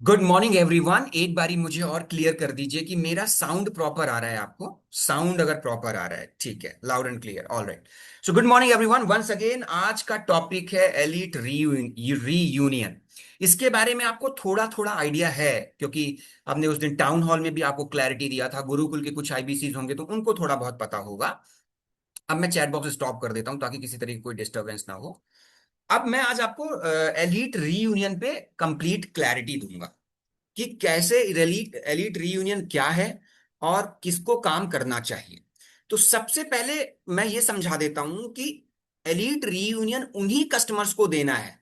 Good morning everyone. एक बारी मुझे और क्लियर कर दीजिए कि मेरा साउंड प्रॉपर आ रहा है आपको। साउंड अगर प्रॉपर आ रहा है, ठीक है, loud and clear, all right. So good morning everyone once again. आज का टॉपिक है एलीट रीयूनियन। इसके बारे में आपको थोड़ा थोड़ा आइडिया है, क्योंकि आपने उस दिन टाउन हॉल में भी आपको क्लैरिटी दिया था। गुरुकुल के कुछ आईबीसी होंगे तो उनको थोड़ा बहुत पता होगा। अब मैं चैट बॉक्स स्टॉप कर देता हूं ताकि किसी तरह की कोई डिस्टरबेंस ना हो। अब मैं आज आपको एलीट रीयूनियन पे कंप्लीट क्लैरिटी दूंगा कि कैसे एलीट एलीट रीयूनियन क्या है और किसको काम करना चाहिए। तो सबसे पहले मैं ये समझा देता हूं कि एलीट रीयूनियन उन्हीं कस्टमर्स को देना है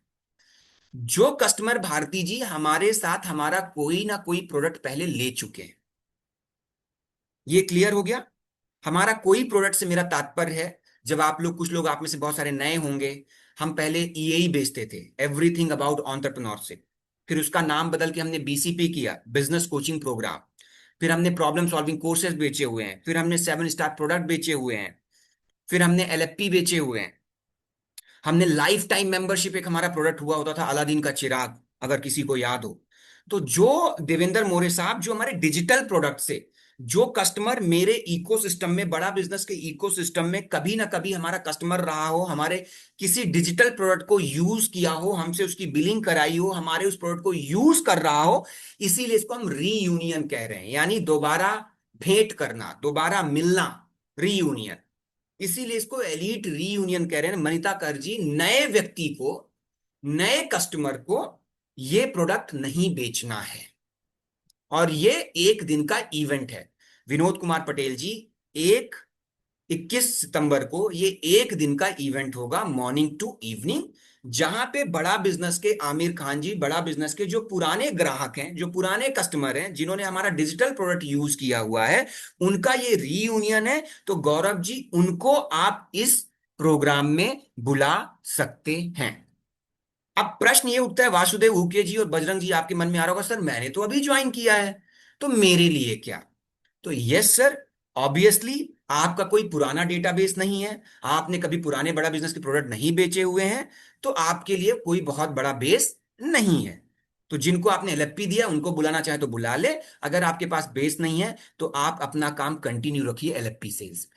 जो कस्टमर भारती जी हमारे साथ हमारा कोई ना कोई प्रोडक्ट पहले ले चुके हैं। ये क्लियर हो गया। हमारा कोई प्रोडक्ट से मेरा तात्पर्य है, जब आप लोग, कुछ लोग आप में से बहुत सारे नए होंगे, हम पहले ईएई बेचते थे, एवरीथिंग अबाउट एंटरप्रेन्योरशिप। फिर उसका नाम बदल के हमने बीसीपी किया, बिजनेस कोचिंग प्रोग्राम। फिर हमने प्रॉब्लम सॉल्विंग कोर्सेज बेचे हुए हैं। फिर हमने 7 स्टार प्रोडक्ट बेचे हुए हैं। फिर हमने एलएफपी बेचे हुए हैं। हमने लाइफ टाइम मेंबरशिप, एक हमारा प्रोडक्ट हुआ होता था अलादीन का चिराग, अगर किसी को याद हो। तो जो देवेंद्र मोरे साहब, जो हमारे डिजिटल प्रोडक्ट से जो कस्टमर मेरे इकोसिस्टम में, बड़ा बिजनेस के इकोसिस्टम में कभी ना कभी हमारा कस्टमर रहा हो, हमारे किसी डिजिटल प्रोडक्ट को यूज किया हो, हमसे उसकी बिलिंग कराई हो, हमारे उस प्रोडक्ट को यूज कर रहा हो, इसीलिए इसको हम रीयूनियन कह रहे हैं, यानी दोबारा भेंट करना, दोबारा मिलना, रीयूनियन। इसीलिए इसको एलीट रीयूनियन कह रहे हैं। मनीता कर जी, नए व्यक्ति को, नए कस्टमर को ये प्रोडक्ट नहीं बेचना है, और ये एक दिन का इवेंट है। विनोद कुमार पटेल जी, एक 21 सितंबर को ये एक दिन का इवेंट होगा, मॉर्निंग टू इवनिंग, जहां पे बड़ा बिजनेस के आमिर खान जी, बड़ा बिजनेस के जो पुराने ग्राहक हैं, जो पुराने कस्टमर हैं, जिन्होंने हमारा डिजिटल प्रोडक्ट यूज किया हुआ है, उनका ये रीयूनियन है। तो गौरव जी, उनको आप इस प्रोग्राम में बुला सकते हैं। अब प्रश्न ये उठता है, वासुदेव उके जी और बजरंग जी, आपके मन में आ रहा होगा, सर मैंने तो अभी ज्वाइन किया है, तो मेरे लिए क्या? तो यस सर, ऑब्वियसली आपका कोई पुराना डेटाबेस नहीं है, आपने कभी पुराने बड़ा बिजनेस के प्रोडक्ट नहीं बेचे हुए हैं, तो आपके लिए कोई बहुत बड़ा बेस नहीं है। तो जिनको आपने एलएफपी दिया उनको बुलाना चाहे तो बुला ले। अगर आपके पास बेस नहीं है तो आप अपना काम कंटिन्यू रखिए LFP cells.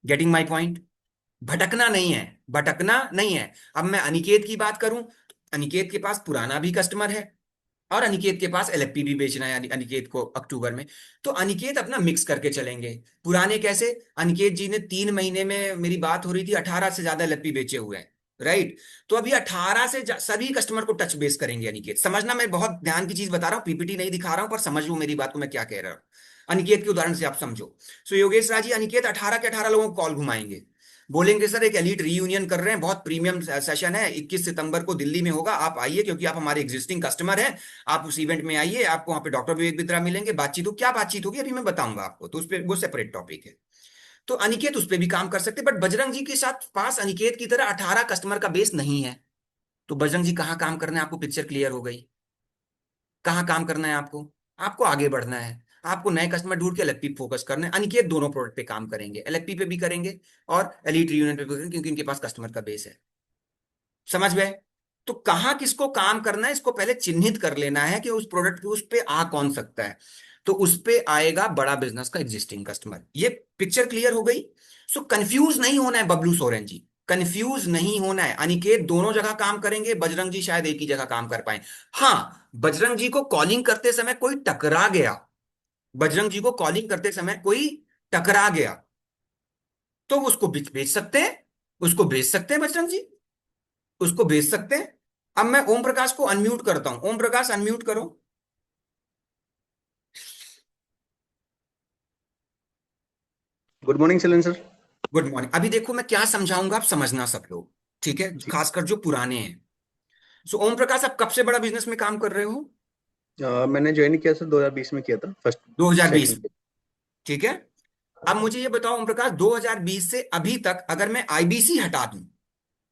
Getting my point? भटकना नहीं है, भटकना नहीं है। अब मैं अनिकेत की बात करूं तो अनिकेत के पास पुराना भी कस्टमर है और अनिकेत के पास एलएफपी भी बेचना है अनिकेत को अक्टूबर में। तो अनिकेत अपना मिक्स करके चलेंगे। पुराने कैसे? अनिकेत जी ने 3 महीने में, मेरी बात हो रही थी, 18 से ज्यादा एलएफपी बेचे हुए हैं, राइट? तो अभी 18 से सभी कस्टमर को टच बेस करेंगे अनिकेत। समझना, मैं बहुत ध्यान की चीज बता रहा हूँ, पीपीटी नहीं दिखा रहा हूं, पर समझ लो मेरी बात को मैं क्या कह रहा हूँ। अनिकेत के उदाहरण से आप समझो। सो योगेश राज जी, अनिकेत 18 के 18 लोगों को कॉल घुमाएंगे, बोलेंगे सर एक एलीट रीयूनियन कर रहे हैं, बहुत प्रीमियम सेशन है, 21 सितंबर को दिल्ली में होगा, आप आइए क्योंकि आप हमारे एग्जिस्टिंग कस्टमर हैं। आप उस इवेंट में आइए, आपको वहां पे डॉक्टर विवेक बित्रा मिलेंगे, बातचीत हो, क्या बातचीत होगी अभी मैं बताऊंगा आपको, तो उस पर वो सेपरेट टॉपिक है। तो अनिकेत उस पर भी काम कर सकते हैं, बट बजरंग जी के साथ पास अनिकेत की तरह 18 कस्टमर का बेस नहीं है। तो बजरंग जी कहाँ काम करना है, आपको पिक्चर क्लियर हो गई। कहाँ काम करना है आपको? आपको आगे बढ़ना है, आपको नए कस्टमर ढूंढ के एलएफपी फोकस करना है। अनिकेत दोनों प्रोडक्ट पे काम करेंगे, एलएफपी पे भी करेंगे और एलीट रीयूनियन पे भी करेंगे, क्योंकि इनके पास कस्टमर का बेस है। समझ गए? तो कहाँ किसको काम करना है, इसको पहले चिन्हित कर लेना है कि उस प्रोडक्ट पे, उस पे आ कौन सकता है। तो उस पे आएगा बड़ा बिजनेस का एग्जिस्टिंग कस्टमर। ये पिक्चर क्लियर हो गई? सो कंफ्यूज नहीं होना है बबलू सोरेन जी, कंफ्यूज नहीं होना है। अनिकेत दोनों जगह काम करेंगे, बजरंग जी शायद एक ही जगह काम कर पाए। हाँ, बजरंग जी को कॉलिंग करते समय कोई टकरा गया, बजरंग जी को कॉलिंग करते समय कोई टकरा गया, तो उसको बेच सकते हैं, उसको बेच सकते हैं बजरंग जी, उसको भेज सकते हैं। अब मैं ओम प्रकाश को अनम्यूट करता हूं, ओम प्रकाश अनम्यूट करो। गुड मॉर्निंग सैलन सर। Good morning. अभी देखो मैं क्या समझाऊंगा, आप समझना सब लोग, ठीक है, जी। खासकर जो पुराने हैं। सो ओम प्रकाश, आप कब से बड़ा बिजनेस में काम कर रहे हो? मैंने ज्वाइन किया सर 2020 में किया था फर्स्ट 2020 सेशन में, पे। ठीक है। अब मुझे ये बताओ ओम प्रकाश, 2020 से अभी तक अगर मैं आईबीसी हटा दूं,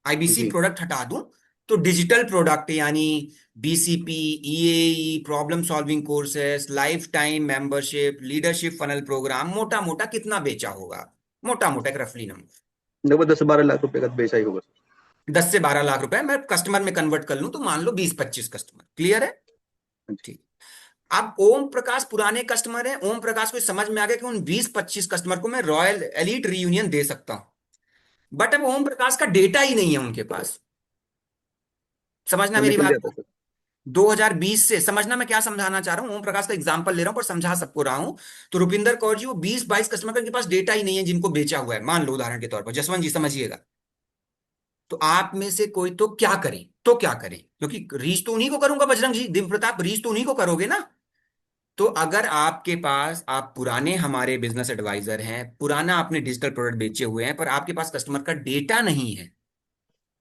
आईबीसी जी। प्रोडक्ट हटा दूं, तो डिजिटल प्रोडक्ट यानी BCP, EAE, problem solving courses, lifetime membership, leadership funnel programme, मोटा मोटा कितना बेचा होगा? मोटा मोटा एक रफली नंबर। लगभग 10 से 12 लाख रुपए का बेचा ही होगा सर। 10 से 12 लाख रुपए मैं कस्टमर में कन्वर्ट कर लूं तो मान लो 20-25 कस्टमर, क्लियर है? हाँ जी। ठीक। अब ओम प्रकाश पुराने कस्टमर हैं, ओम प्रकाश को समझ में आ गया कि उन 20-25 कस्टमर को मैं रॉयल एलीट रीयूनियन दे सकता हूं। बट अब ओम प्रकाश का डेटा ही नहीं है उनके पास। समझना वो मेरी निकल बात जाता को। है सर। 2020 से समझना मैं क्या समझाना चाह रहा हूं, ओम प्रकाश का एग्जांपल ले रहा हूं पर समझा सबको रहा हूं। तो रुपिंदर कौर जी, वो 20-22 कस्टमर का उनके पास डेटा ही नहीं है जिनको बेचा हुआ है, मान लो उदाहरण के तौर पर। जसवंत जी समझिएगा। तो आप में से कोई तो क्या करे, तो क्या करे, क्योंकि रीच तो उन्हीं को करूंगा, बजरंग जी, दिव्य प्रताप, रीच तो उन्हीं को करोगे ना। तो अगर आपके पास, आप पुराने हमारे बिजनेस एडवाइजर हैं, पुराना आपने डिजिटल प्रोडक्ट बेचे हुए हैं, पर आपके पास कस्टमर का डेटा नहीं है,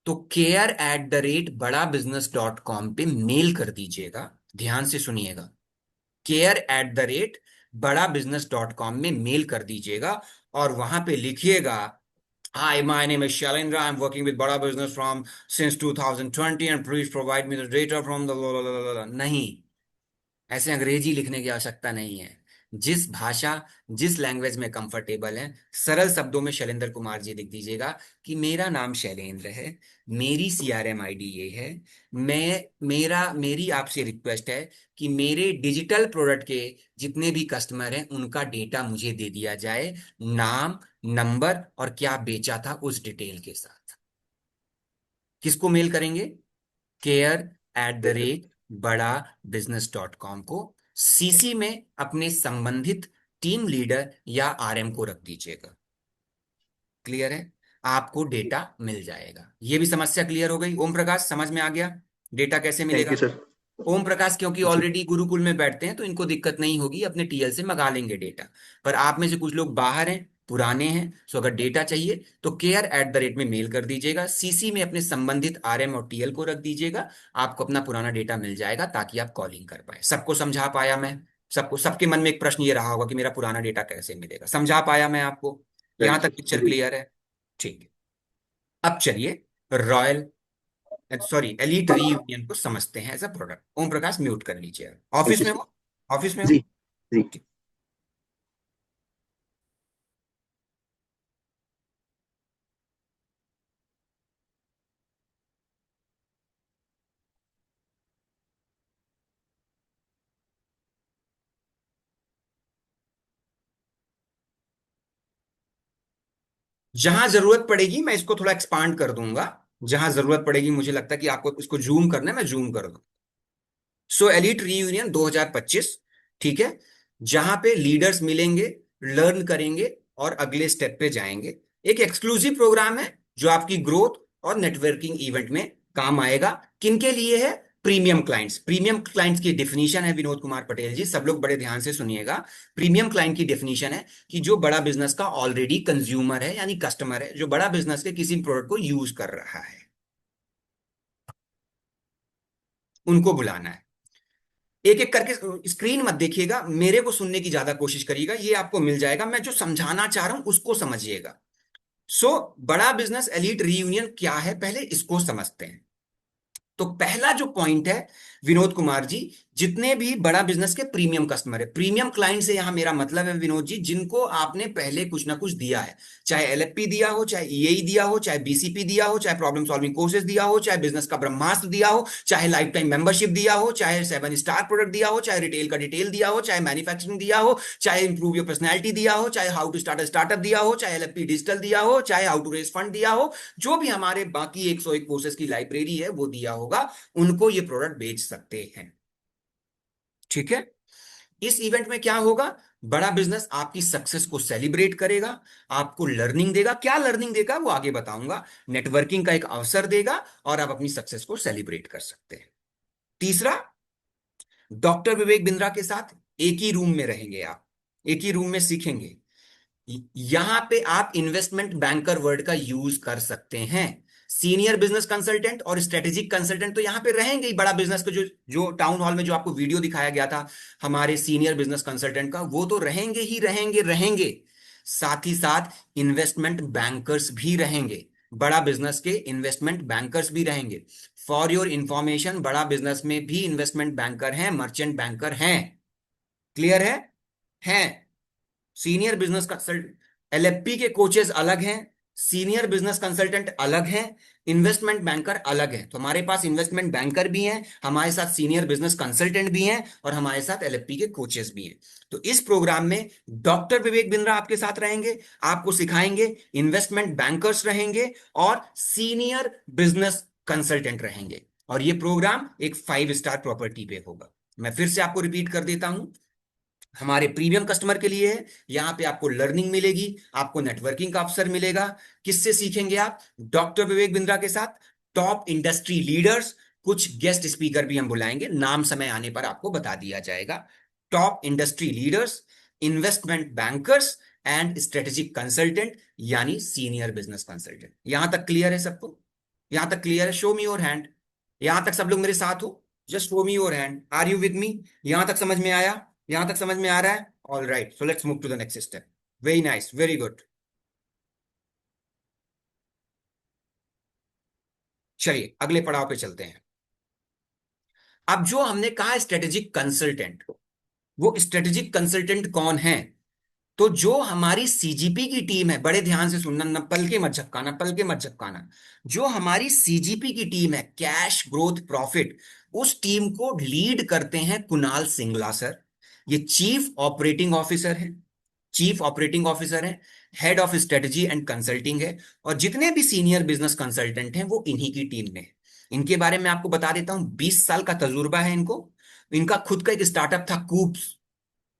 तो care@bada business.com पे मेल कर दीजिएगा। ध्यान से सुनिएगा। care@bada business.com में मेल कर दीजिएगा और वहां पे लिखिएगा, Hi, my name is Shailendra. I'm working with Bada Business from since 2020 and please provide me the data from the नहीं, ऐसे अंग्रेजी लिखने की आवश्यकता नहीं है। जिस भाषा, जिस लैंग्वेज में कंफर्टेबल है, सरल शब्दों में शैलेंद्र कुमार जी लिख दीजिएगा कि मेरा नाम शैलेंद्र है, मेरी सीआरएम आईडी ये है, मेरी आपसे रिक्वेस्ट है कि मेरे डिजिटल प्रोडक्ट के जितने भी कस्टमर हैं उनका डेटा मुझे दे दिया जाए, नाम, नंबर और क्या बेचा था उस डिटेल के साथ। किसको मेल करेंगे? care@bada-business.com को। सीसी में अपने संबंधित टीम लीडर या आरएम को रख दीजिएगा। क्लियर है? आपको डेटा मिल जाएगा। ये भी समस्या क्लियर हो गई? ओम प्रकाश समझ में आ गया डेटा कैसे थैंक यू मिलेगा? सर। ओम प्रकाश क्योंकि जी। ऑलरेडी गुरुकुल में बैठते हैं तो इनको दिक्कत नहीं होगी, अपने टीएल से मंगा लेंगे डेटा। पर आप में से कुछ लोग बाहर हैं, पुराने हैं, सो अगर डेटा चाहिए तो care@ में मेल कर दीजिएगा, सीसी में अपने संबंधित आरएम और टीएल को रख दीजिएगा। आपको अपना पुराना डेटा मिल जाएगा ताकि आप कॉलिंग कर पाए। सबको समझा पाया मैं? सबको, सबके मन में एक प्रश्न ये रहा होगा कि मेरा पुराना डेटा कैसे मिलेगा। समझा पाया मैं आपको? यहां राइट तक सर। पिक्चर जी। क्लियर है? ठीक है। अब चलिए रॉयल, सॉरी, एलीट रीयूनियन को समझते हैं as a product. Om Prakash mute कर लीजिए, थैंक ऑफिस यू में सर। हो? ऑफिस में हो? जी। जी। ठीक। जहां जरूरत पड़ेगी मैं इसको थोड़ा एक्सपांड कर दूंगा। जहां जरूरत पड़ेगी, मुझे लगता है कि आपको इसको जूम करना है, मैं जूम कर दूं। सो एलीट रीयूनियन 2025, ठीक है, जहां पे लीडर्स मिलेंगे, लर्न करेंगे और अगले स्टेप पे जाएंगे। एक एक्सक्लूसिव प्रोग्राम है जो आपकी ग्रोथ और नेटवर्किंग इवेंट में काम आएगा। किनके लिए है? Premium clients. प्रीमियम क्लाइंट्स की डेफिनेशन है विनोद कुमार पटेल जी, सब लोग बड़े ध्यान से सुनिएगा। प्रीमियम क्लाइंट की डेफिनेशन है कि जो बड़ा बिजनेस का ऑलरेडी कंज्यूमर है, यानी कस्टमर है, जो बड़ा बिजनेस के किसी प्रोडक्ट को यूज कर रहा है, उनको बुलाना है। एक एक करके स्क्रीन मत देखिएगा, मेरे को सुनने की ज्यादा कोशिश करिएगा, ये आपको मिल जाएगा। मैं जो समझाना चाह रहा हूं उसको समझिएगा। सो बड़ा बिजनेस एलीट रीयूनियन क्या है, पहले इसको समझते हैं। तो पहला जो पॉइंट है विनोद कुमार जी, जितने भी बड़ा बिजनेस के प्रीमियम कस्टमर है, प्रीमियम क्लाइंट से यहां मेरा मतलब है विनोद जी, जिनको आपने पहले कुछ ना कुछ दिया है। चाहे एलएफपी दिया हो, चाहे ईएई दिया हो, चाहे बीसीपी दिया हो, चाहे प्रॉब्लम सॉल्विंग कोर्सेज दिया हो, चाहे बिजनेस का ब्रह्मास्त्र दिया हो, चाहे लाइफ टाइम मेंबरशिप दिया हो, चाहे 7 स्टार प्रोडक्ट दिया हो, चाहे रिटेल का डिटेल दिया हो, चाहे मैन्युफैक्चरिंग दिया हो, चाहे इंप्रूव योर पर्सनैलिटी दिया हो, चाहे how to start a startup दिया हो, चाहे एलएफपी डिजिटल दिया हो, चाहे हाउ टू रेज फंड दिया हो, जो भी हमारे बाकी 101 कोर्सेज की लाइब्रेरी है वो दिया होगा, उनको ये प्रोडक्ट बेच सकते हैं। ठीक है। इस इवेंट में क्या होगा? बड़ा बिजनेस आपकी सक्सेस को सेलिब्रेट करेगा, आपको लर्निंग देगा। क्या लर्निंग देगा वो आगे बताऊंगा। नेटवर्किंग का एक अवसर देगा और आप अपनी सक्सेस को सेलिब्रेट कर सकते हैं। तीसरा, डॉक्टर विवेक बिंद्रा के साथ एक ही रूम में रहेंगे आप, एक ही रूम में सीखेंगे। यहां पे आप इन्वेस्टमेंट बैंकर वर्ड का यूज कर सकते हैं। सीनियर बिजनेस कंसल्टेंट और स्ट्रेटेजिक कंसल्टेंट तो यहां पे रहेंगे ही। बड़ा बिजनेस को जो जो टाउन हॉल में जो आपको वीडियो दिखाया गया था हमारे सीनियर बिजनेस कंसल्टेंट का, वो तो रहेंगे ही रहेंगे। साथ ही साथ इन्वेस्टमेंट बैंकर्स भी रहेंगे, बड़ा बिजनेस के इन्वेस्टमेंट बैंकर्स भी रहेंगे। फॉर योर इंफॉर्मेशन, बड़ा बिजनेस में भी इन्वेस्टमेंट बैंकर हैं, मर्चेंट बैंकर हैं। क्लियर है? हैं। सीनियर बिजनेस कंसल्ट, एलएफपी के कोचेस अलग हैं, सीनियर बिजनेस कंसल्टेंट अलग है, इन्वेस्टमेंट बैंकर अलग है। तो हमारे पास इन्वेस्टमेंट बैंकर भी हैं, हमारे साथ सीनियर बिजनेस कंसल्टेंट भी हैं, और हमारे साथ एलएलपी के कोचेस भी हैं। तो इस प्रोग्राम में डॉक्टर विवेक बिंद्रा आपके साथ रहेंगे, आपको सिखाएंगे, इन्वेस्टमेंट बैंकर्स रहेंगे, और सीनियर बिजनेस कंसल्टेंट रहेंगे। और ये प्रोग्राम एक 5 स्टार प्रॉपर्टी पे होगा। मैं फिर से आपको रिपीट कर देता हूं, हमारे प्रीमियम कस्टमर के लिए है। यहाँ पे आपको लर्निंग मिलेगी, आपको नेटवर्किंग का अवसर मिलेगा। किससे सीखेंगे आप? डॉक्टर विवेक बिंद्रा के साथ, टॉप इंडस्ट्री लीडर्स, कुछ गेस्ट स्पीकर भी हम बुलाएंगे, नाम समय आने पर आपको बता दिया जाएगा। Top industry leaders, investment bankers, and strategic consultant, यानी सीनियर बिजनेस कंसल्टेंट। यहां तक क्लियर है सबको? यहां तक क्लियर है? Show me your hand. यहां तक सब लोग मेरे साथ हो? Just show me your hand, are you with me? यहां तक समझ में आया? यहां तक समझ में आ रहा है? All right, so let's move to the next step. Very nice, very good. चलिए अगले पड़ाव पे चलते हैं। अब जो हमने कहा स्ट्रेटेजिक कंसल्टेंट, वो स्ट्रेटेजिक कंसल्टेंट कौन है? तो जो हमारी सीजीपी की टीम है, बड़े ध्यान से सुनना, न पल के मत झपकाना, पल के मत झपकाना। जो हमारी सीजीपी की टीम है, कैश ग्रोथ प्रॉफिट, उस टीम को लीड करते हैं कुणाल सिंगला सर। ये चीफ ऑपरेटिंग ऑफिसर है, चीफ ऑपरेटिंग ऑफिसर है, head of strategy and consulting है। और जितने भी सीनियर बिजनेस कंसल्टेंट हैं वो इन्हीं की टीम में है। इनके बारे में आपको बता देता हूं, 20 साल का तजुर्बा है इनको। इनका खुद का एक स्टार्टअप था, कूब्स,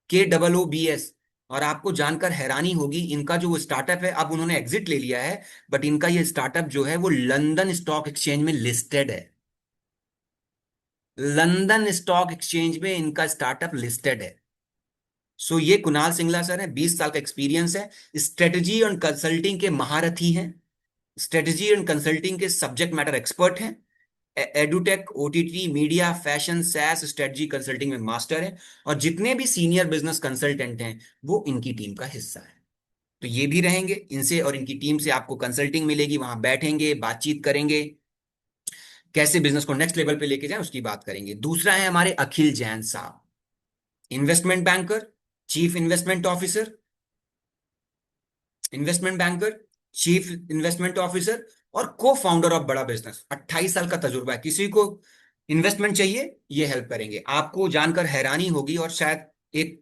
KOOBS। और आपको जानकर हैरानी होगी, इनका जो स्टार्टअप है, अब उन्होंने एग्जिट ले लिया है, बट इनका ये स्टार्टअप जो है वो लंदन स्टॉक एक्सचेंज में लिस्टेड है। लंदन स्टॉक एक्सचेंज में इनका स्टार्टअप लिस्टेड है। सो ये कुणाल सिंगला सर है, 20 साल का एक्सपीरियंस है, स्ट्रेटजी और कंसल्टिंग के महारथी हैं, स्ट्रेटजी एंड कंसल्टिंग के सब्जेक्ट मैटर एक्सपर्ट हैं, edtech, OTT, media, fashion, SaaS, strategy consulting में मास्टर है। और जितने भी सीनियर बिजनेस कंसल्टेंट हैं वो इनकी टीम का हिस्सा है। तो ये भी रहेंगे, इनसे और इनकी टीम से आपको कंसल्टिंग मिलेगी, वहां बैठेंगे, बातचीत करेंगे, कैसे बिजनेस को नेक्स्ट लेवल पे लेके जाए उसकी बात करेंगे। दूसरा है हमारे अखिल जैन साहब, investment banker, chief investment officer, investment banker, chief investment officer, और को फाउंडर ऑफ बड़ा बिजनेस। 28 साल का तजुर्बा है। किसी को इन्वेस्टमेंट चाहिए, ये हेल्प करेंगे। आपको जानकर हैरानी होगी और शायद एक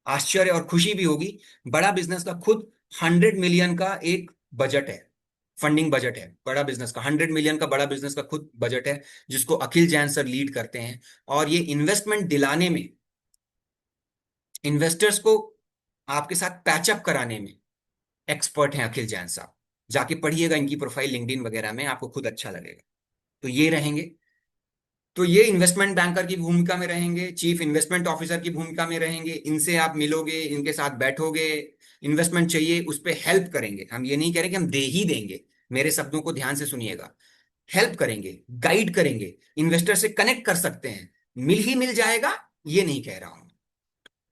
आश्चर्य और खुशी भी होगी, बड़ा बिजनेस का खुद 100 मिलियन का एक बजट है, फंडिंग बजट है बड़ा बिजनेस का। 100 मिलियन का बड़ा बिजनेस का खुद बजट है, जिसको अखिल जैन सर लीड करते हैं। और ये इन्वेस्टमेंट दिलाने में, इन्वेस्टर्स को आपके साथ पैचअप कराने में एक्सपर्ट हैं अखिल जैन साहब। जाके पढ़िएगा इनकी प्रोफाइल लिंक्डइन वगैरह में, आपको खुद अच्छा लगेगा। तो ये रहेंगे। तो ये इन्वेस्टमेंट बैंकर की भूमिका में रहेंगे, चीफ इन्वेस्टमेंट ऑफिसर की भूमिका में रहेंगे। इनसे आप मिलोगे, इनके साथ बैठोगे, इन्वेस्टमेंट चाहिए उस पर हेल्प करेंगे। हम ये नहीं कह रहे कि हम दे ही देंगे, मेरे शब्दों को ध्यान से सुनिएगा। हेल्प करेंगे, गाइड करेंगे, इन्वेस्टर से कनेक्ट कर सकते हैं, मिल ही मिल जाएगा, ये नहीं कह रहा हूं।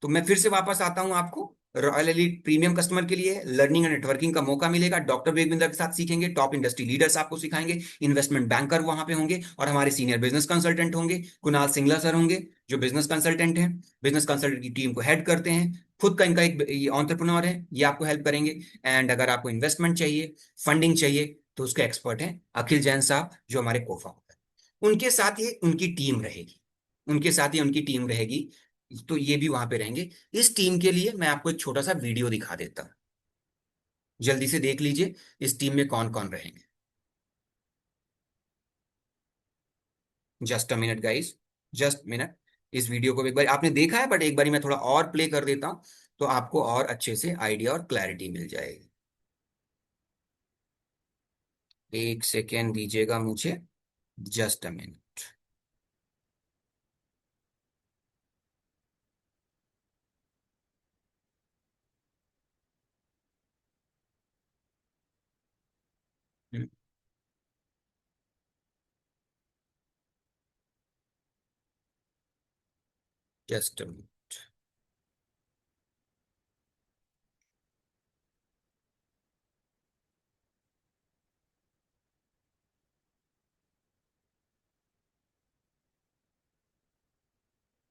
तो मैं फिर से वापस आता हूं आपको, रॉयल एलिट प्रीमियम कस्टमर के लिए लर्निंग एंड नेटवर्किंग का मौका मिलेगा। डॉक्टर वेगविंदर के साथ सीखेंगे, टॉप इंडस्ट्री लीडर्स आपको सिखाएंगे, इन्वेस्टमेंट बैंकर वहां पे होंगे, और हमारे सीनियर बिजनेस कंसल्टेंट होंगे, कुणाल सिंगला सर होंगे, जो बिजनेस कंसल्टेंट हैं, बिजनेस कंसल्टेंट की टीम को हेड करते हैं। खुद का इनका एक एंटरप्रेन्योर है, ये आपको हेल्प करेंगे। एंड अगर आपको इन्वेस्टमेंट चाहिए, फंडिंग चाहिए, तो उसके एक्सपर्ट हैं अखिल जैन साहब, जो हमारे को फाउंडर। उनके साथ ही उनकी टीम रहेगी, उनके साथ ही उनकी टीम रहेगी। तो ये भी वहां पे रहेंगे। इस टीम के लिए मैं आपको एक छोटा सा वीडियो दिखा देता हूं, जल्दी से देख लीजिए इस टीम में कौन कौन रहेंगे। Just a minute guys, just minute. इस वीडियो को एक बार आपने देखा है, बट एक बार मैं थोड़ा और प्ले कर देता हूं, तो आपको और अच्छे से आइडिया और क्लैरिटी मिल जाएगी। एक सेकेंड दीजिएगा मुझे, just a minute. Just a minute.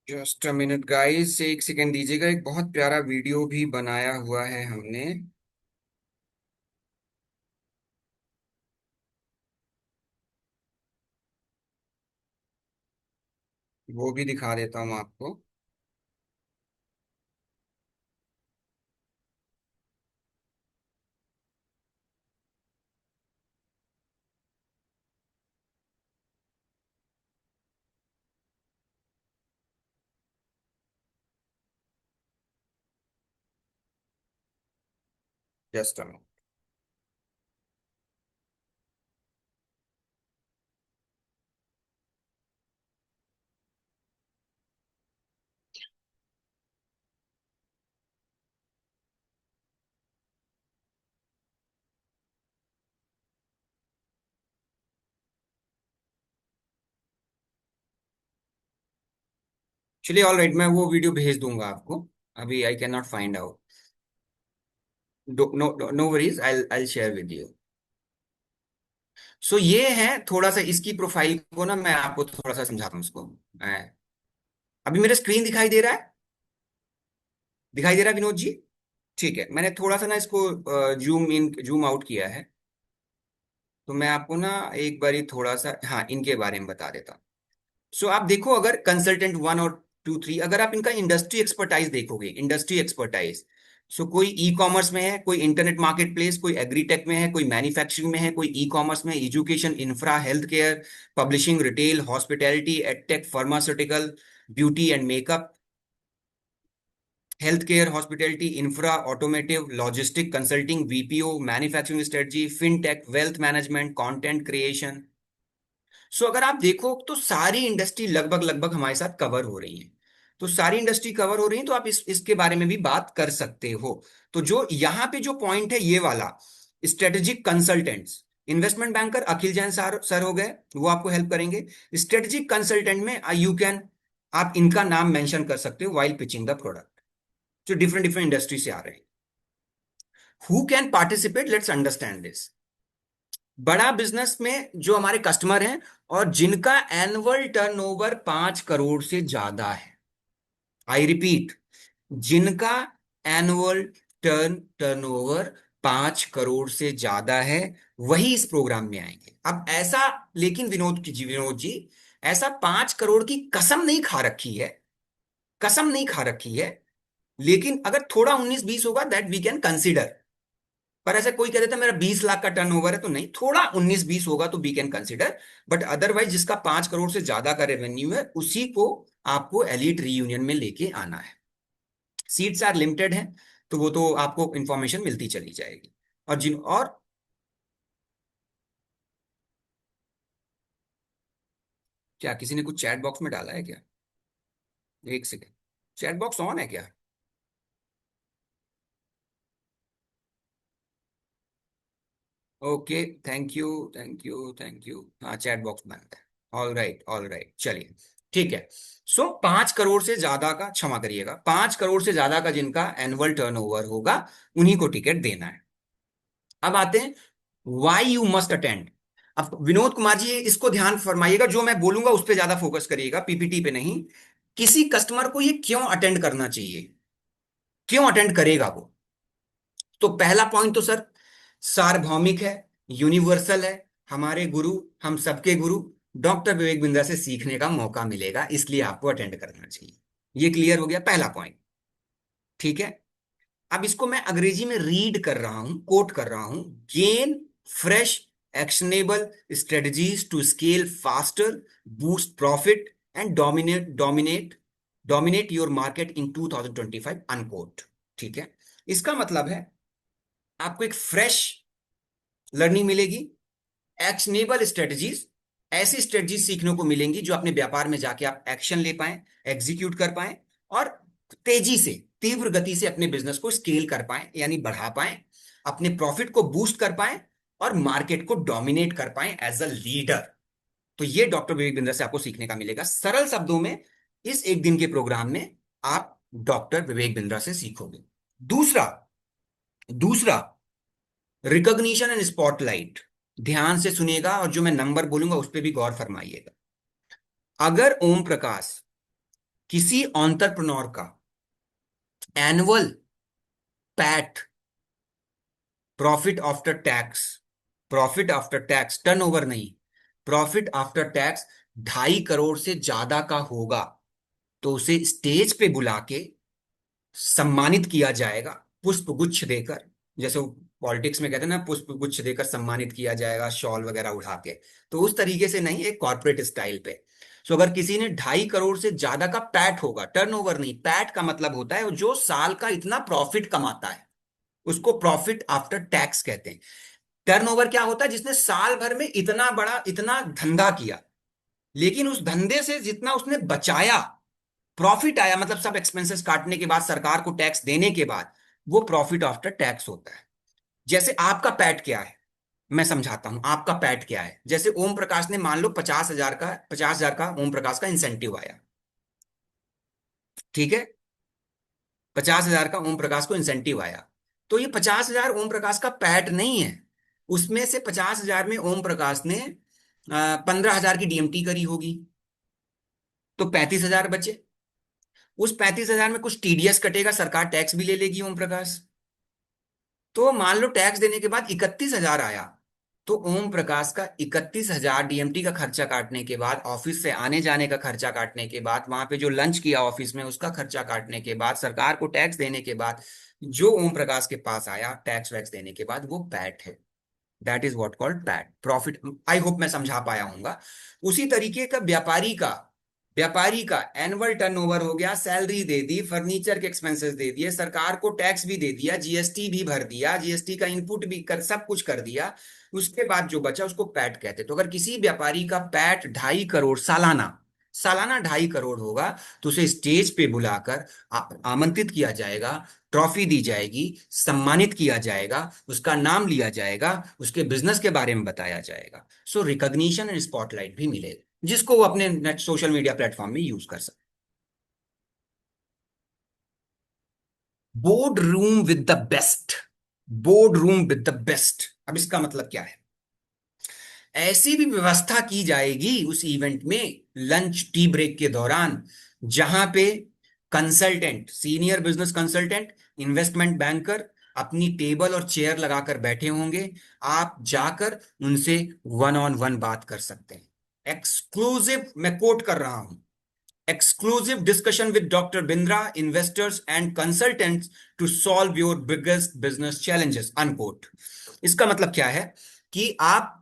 Just a minute guys, एक सेकेंड दीजिएगा। एक बहुत प्यारा वीडियो भी बनाया हुआ है हमने। वो भी दिखा देता हूँ आपको। Just a minute. चलिए, ऑल राइट, मैं वो वीडियो भेज दूंगा आपको। अभी I can not find out. No, no worries, I share with you. So ये है थोड़ा सा इसकी प्रोफाइल को ना, मैं आपको थोड़ा सा समझाता हूँ इसको। अभी मेरा स्क्रीन दिखाई दे रहा है? दिखाई दे रहा है विनोद जी? ठीक है, मैंने थोड़ा सा ना इसको जूम इन जूम आउट किया है। तो मैं आपको ना एक बारी थोड़ा सा, हाँ, इनके बारे में बता देता हूँ। सो आप देखो, अगर कंसल्टेंट वन और टू थ्री, अगर आप इनका इंडस्ट्री एक्सपर्टाइज देखोगे, इंडस्ट्री एक्सपर्टाइज, सो कोई ई कॉमर्स में है, कोई इंटरनेट मार्केट प्लेस, कोई एग्रीटेक में है, कोई मैन्युफैक्चरिंग में है, कोई ई कॉमर्स में, education, infra, health care, publishing, retail, hospitality, edtech, pharmaceutical, beauty and makeup, health care, hospitality, infra, automotive, logistic, consulting, BPO, manufacturing strategy, fintech, wealth management, content creation. So अगर आप देखो तो सारी industry लगभग लगभग हमारे साथ कवर हो रही है। तो सारी इंडस्ट्री कवर हो रही है, तो आप इसके बारे में भी बात कर सकते हो। तो जो यहाँ पे जो पॉइंट है ये वाला, स्ट्रेटेजिक कंसल्टेंट्स, इन्वेस्टमेंट बैंकर अखिल जैन सर हो गए, वो आपको हेल्प करेंगे। स्ट्रेटेजिक कंसल्टेंट में यू कैन, आप इनका नाम मेंशन कर सकते हो वाइल पिचिंग द प्रोडक्ट, जो डिफरेंट डिफरेंट इंडस्ट्री से आ रहे हैं। Who can participate, let's understand this. बड़ा बिजनेस में जो हमारे कस्टमर हैं और जिनका एनुअल टर्नओवर 5 करोड़ से ज्यादा है। आई रिपीट, जिनका एनुअल टर्नओवर 5 करोड़ से ज्यादा है, वही इस प्रोग्राम में आएंगे। अब ऐसा, लेकिन विनोद जी, ऐसा 5 करोड़ की कसम नहीं खा रखी है, कसम नहीं खा रखी है। लेकिन अगर थोड़ा 19-20 होगा, दैट वी कैन कंसिडर। पर ऐसा कोई कह देता है मेरा 20 लाख का टर्नओवर है, तो नहीं, थोड़ा 19-20 होगा तो we can consider. But otherwise जिसका 5 करोड़ से ज्यादा का रेवेन्यू है, उसी को आपको एलीट रीयूनियन में लेके आना है। सीट्स आर लिमिटेड हैं, तो वो तो आपको इंफॉर्मेशन मिलती चली जाएगी। और जिन और क्या किसी ने कुछ चैट बॉक्स में डाला है क्या? एक सेकेंड, चैट बॉक्स ऑन है क्या? Okay, thank you, thank you, thank you. हाँ, चैट बॉक्स बंद है। ऑल राइट, ऑल राइट, चलिए, ठीक है। सो 5 करोड़ से ज्यादा का, क्षमा करिएगा, 5 करोड़ से ज्यादा का जिनका एनुअल टर्नओवर होगा, उन्हीं को टिकट देना है। अब आते हैं वाई यू मस्ट अटेंड। अब विनोद कुमार जी इसको ध्यान फरमाइएगा, जो मैं बोलूंगा उस पर ज्यादा फोकस करिएगा, पीपीटी पे नहीं। किसी कस्टमर को ये क्यों अटेंड करना चाहिए, क्यों अटेंड करेगा वो? तो पहला पॉइंट तो सर सार्वभौमिक है, यूनिवर्सल है। हमारे गुरु, हम सबके गुरु डॉक्टर विवेक बिंद्रा से सीखने का मौका मिलेगा, इसलिए आपको अटेंड करना चाहिए। ये क्लियर हो गया पहला पॉइंट, ठीक है। अब इसको मैं अंग्रेजी में रीड कर रहा हूं, कोट कर रहा हूं। Gain fresh actionable strategies to scale faster, boost profit and dominate your market in 2025, unquote. ठीक है, इसका मतलब है आपको एक फ्रेश लर्निंग मिलेगी, एक्शनेबल स्ट्रेटजीज, ऐसी स्ट्रेटजीज सीखने को मिलेंगी जो अपने व्यापार में जाके आप एक्शन ले पाए, एग्जीक्यूट कर पाए, और तेजी से, तीव्र गति से अपने बिजनेस को स्केल कर पाए, यानी बढ़ा पाए, अपने प्रॉफिट को बूस्ट कर पाए, और मार्केट को डोमिनेट कर पाए एज अ लीडर। तो ये डॉक्टर विवेक बिंद्रा से आपको सीखने का मिलेगा। सरल शब्दों में, इस एक दिन के प्रोग्राम में आप डॉक्टर विवेक बिंद्रा से सीखोगे। दूसरा, दूसरा, रिकॉग्निशन एंड स्पॉटलाइट। ध्यान से सुनिएगा, और जो मैं नंबर बोलूंगा उस पर भी गौर फरमाइएगा। अगर ओम प्रकाश किसी एंटरप्रेन्योर का annual PAT, profit after tax, profit after tax, turnover नहीं, प्रॉफिट आफ्टर टैक्स 2.5 करोड़ से ज्यादा का होगा तो उसे स्टेज पे बुला के सम्मानित किया जाएगा, पुष्प गुच्छ देकर। जैसे वो पॉलिटिक्स में कहते हैं ना, पुष्प गुच्छ देकर सम्मानित किया जाएगा, शॉल वगैरह उठा के। तो उस तरीके से नहीं, एक कॉर्पोरेट स्टाइल पे। सो अगर किसी ने 2.5 करोड़ से ज्यादा का पैट होगा, टर्नओवर नहीं, पैट का मतलब होता है जो साल का इतना प्रॉफिट कमाता है, उसको प्रॉफिट आफ्टर टैक्स कहते हैं। टर्नओवर क्या होता है? जिसने साल भर में इतना बड़ा इतना धंधा किया, लेकिन उस धंधे से जितना उसने बचाया, प्रॉफिट आया, मतलब सब एक्सपेंसेस काटने के बाद, सरकार को टैक्स देने के बाद, वो प्रॉफिट आफ्टर टैक्स होता है। जैसे आपका पैट क्या है, मैं समझाता हूं आपका पैट क्या है। जैसे ओम प्रकाश ने मान लो 50,000 का ओम प्रकाश का इंसेंटिव आया, ठीक है, 50,000 का ओम प्रकाश को इंसेंटिव आया। तो ये 50,000 ओम प्रकाश का पैट नहीं है। उसमें से 50,000 में ओम प्रकाश ने 15,000 की डीएमटी करी होगी, तो 35,000 बचे। उस 35,000 में कुछ टीडीएस कटेगा, सरकार टैक्स भी ले लेगी ओम प्रकाश। तो मान लो टैक्स देने के बाद 31,000 आया, तो ओम प्रकाश का 31,000 डीएमटी का खर्चा काटने के बाद, ऑफिस से आने जाने का खर्चा काटने के बाद, वहां पे जो लंच किया ऑफिस में उसका खर्चा काटने के बाद, सरकार को टैक्स देने के बाद, जो ओम प्रकाश के पास आया टैक्स वैक्स देने के बाद, वो पैट है। That is what called PAT profit. I hope मैं समझा पाया हूंगा। उसी तरीके का व्यापारी का एनुअल टर्नओवर हो गया, सैलरी दे दी, फर्नीचर के एक्सपेंसेस दे दिए, सरकार को टैक्स भी दे दिया, जीएसटी भी भर दिया, जीएसटी का इनपुट भी कर, सब कुछ कर दिया, उसके बाद जो बचा उसको पैट कहते। तो अगर किसी व्यापारी का पैट 2.5 करोड़ सालाना, 2.5 करोड़ होगा, तो उसे स्टेज पे बुलाकर आमंत्रित किया जाएगा, ट्रॉफी दी जाएगी, सम्मानित किया जाएगा, उसका नाम लिया जाएगा, उसके बिजनेस के बारे में बताया जाएगा। सो रिकॉग्निशन एंड स्पॉटलाइट भी मिलेगा, जिसको वो अपने नेट सोशल मीडिया प्लेटफॉर्म में यूज कर सकते। Board room with the best, board room with the best, अब इसका मतलब क्या है? ऐसी भी व्यवस्था की जाएगी उस इवेंट में, लंच टी ब्रेक के दौरान, जहां पे consultant, senior business consultant, investment banker अपनी टेबल और चेयर लगाकर बैठे होंगे। आप जाकर उनसे वन ऑन वन बात कर सकते हैं। एक्सक्लूसिव, मैं कोट कर रहा हूं, exclusive discussion with Dr. Bindra, investors and consultants to solve your biggest business challenges, unquote। इसका मतलब क्या है? कि आप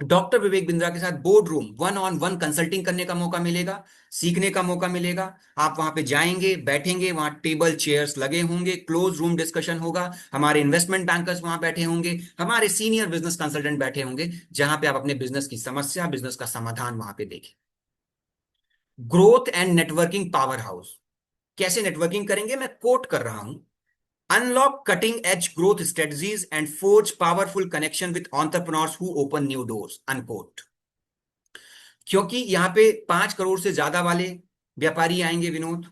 डॉक्टर विवेक बिंद्रा के साथ board room one on one consulting करने का मौका मिलेगा, सीखने का मौका मिलेगा। आप वहां पे जाएंगे, बैठेंगे, वहां टेबल चेयर्स लगे होंगे, क्लोज रूम डिस्कशन होगा, हमारे इन्वेस्टमेंट बैंकर्स वहां बैठे होंगे, हमारे सीनियर बिजनेस कंसल्टेंट बैठे होंगे, जहां पे आप अपने बिजनेस की समस्या, बिजनेस का समाधान वहां पे देखें। Growth and networking power house. कैसे नेटवर्किंग करेंगे? मैं कोट कर रहा हूं, unlock cutting edge growth strategies and forge powerful connection with entrepreneurs who open new doors, unquote. क्योंकि यहाँ पे 5 करोड़ से ज्यादा वाले व्यापारी आएंगे विनोद,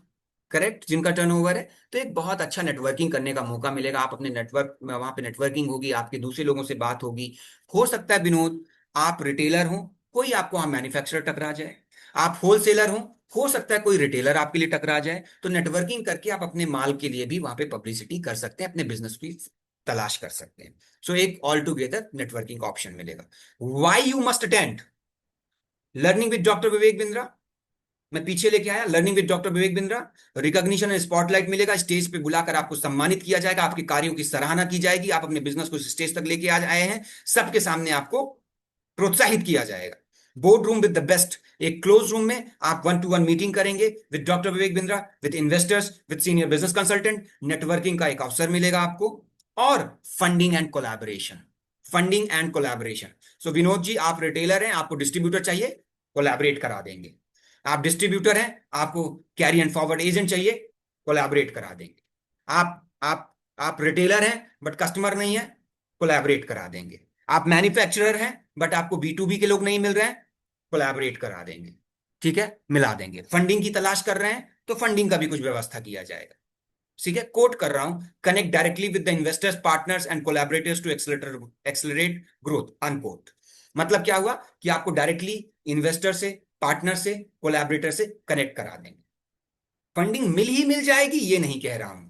करेक्ट, जिनका टर्नओवर है, तो एक बहुत अच्छा नेटवर्किंग करने का मौका मिलेगा। आप अपने नेटवर्क, वहां पे नेटवर्किंग होगी, आपके दूसरे लोगों से बात होगी। हो सकता है विनोद आप रिटेलर हो, कोई आपको वहां मैन्युफैक्चरर टकरा जाए। आप होलसेलर हो सकता है कोई रिटेलर आपके लिए टकरा जाए। तो नेटवर्किंग करके आप अपने माल के लिए भी वहां पे पब्लिसिटी कर सकते हैं, अपने बिजनेस की तलाश कर सकते हैं। सो एक ऑल टुगेदर नेटवर्किंग ऑप्शन मिलेगा। Why you must attend learning with doctor Vivek Bindra. मैं पीछे लेके आया, learning with doctor Vivek Bindra, recognition and spotlight मिलेगा, स्टेज पे बुलाकर आपको सम्मानित किया जाएगा, आपके कार्यों की सराहना की जाएगी, आप अपने बिजनेस को स्टेज तक लेके आ आए हैं, सबके सामने आपको प्रोत्साहित किया जाएगा। Boardroom with the best, एक क्लोज रूम में आप वन टू वन मीटिंग करेंगे with doctor Vivek Bindra, with investors, with senior business consultant, networking का एक अवसर मिलेगा आपको। और funding and collaboration, funding and collaboration. So Vinod ji, आप रिटेलर हैं, आपको डिस्ट्रीब्यूटर चाहिए, कोलैबोरेट करा देंगे। आप डिस्ट्रीब्यूटर हैं, आपको कैरी एंड फॉरवर्ड एजेंट चाहिए, कोलैबोरेट करा देंगे। आप रिटेलर हैं बट कस्टमर नहीं है, कोलैबोरेट करा देंगे। आप मैन्युफैक्चरर हैं बट आपको बी टू बी के लोग नहीं मिल रहे हैं, कोलैबोरेट करा देंगे। ठीक है, मिला देंगे। फंडिंग की तलाश कर रहे हैं तो फंडिंग का भी कुछ व्यवस्था किया जाएगा। ठीक है, कोट कर रहा हूं, connect directly with the investors, partners and collaborators to accelerate growth, unquote. मतलब क्या हुआ कि आपको डायरेक्टली इन्वेस्टर से, पार्टनर से, कोलैबोरेटर से कनेक्ट करा देंगे। फंडिंग मिल ही मिल जाएगी ये नहीं कह रहा हूं।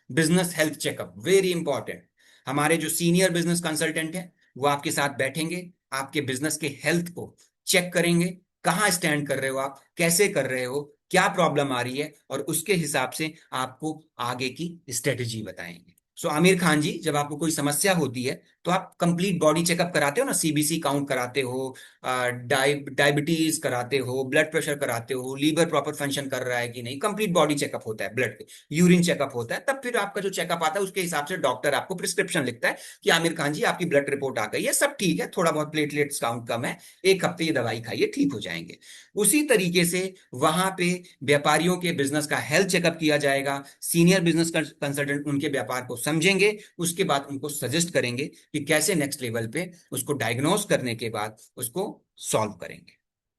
Business health checkup very important. हमारे जो सीनियर बिजनेस कंसल्टेंट हैं वो आपके साथ बैठेंगे, आपके बिजनेस के हेल्थ को चेक करेंगे, कहाँ स्टैंड कर रहे हो, आप कैसे कर रहे हो, क्या प्रॉब्लम आ रही है, और उसके हिसाब से आपको आगे की स्ट्रेटेजी बताएंगे। सो आमिर खान जी, जब आपको कोई समस्या होती है तो आप कंप्लीट बॉडी चेकअप कराते हो ना, सीबीसी काउंट कराते हो, डायबिटीज कराते हो, ब्लड प्रेशर कराते हो, लीवर प्रॉपर फंक्शन कर रहा है कि नहीं, कंप्लीट बॉडी चेकअप होता है, ब्लड यूरिन चेकअप होता है, तब फिर आपका जो चेकअप आता है उसके हिसाब से डॉक्टर आपको प्रिस्क्रिप्शन लिखता है कि आमिर खान जी आपकी ब्लड रिपोर्ट आ गई है, सब ठीक है, थोड़ा बहुत प्लेटलेट्स काउंट कम है, एक हफ्ते ये दवाई खाइए, ठीक हो जाएंगे। उसी तरीके से वहां पे व्यापारियों के बिजनेस का हेल्थ चेकअप किया जाएगा, सीनियर बिजनेस कंसल्टेंट उनके व्यापार को समझेंगे, उसके बाद उनको सजेस्ट करेंगे कि कैसे नेक्स्ट लेवल पे उसको डायग्नोस करने के बाद उसको सॉल्व करेंगे।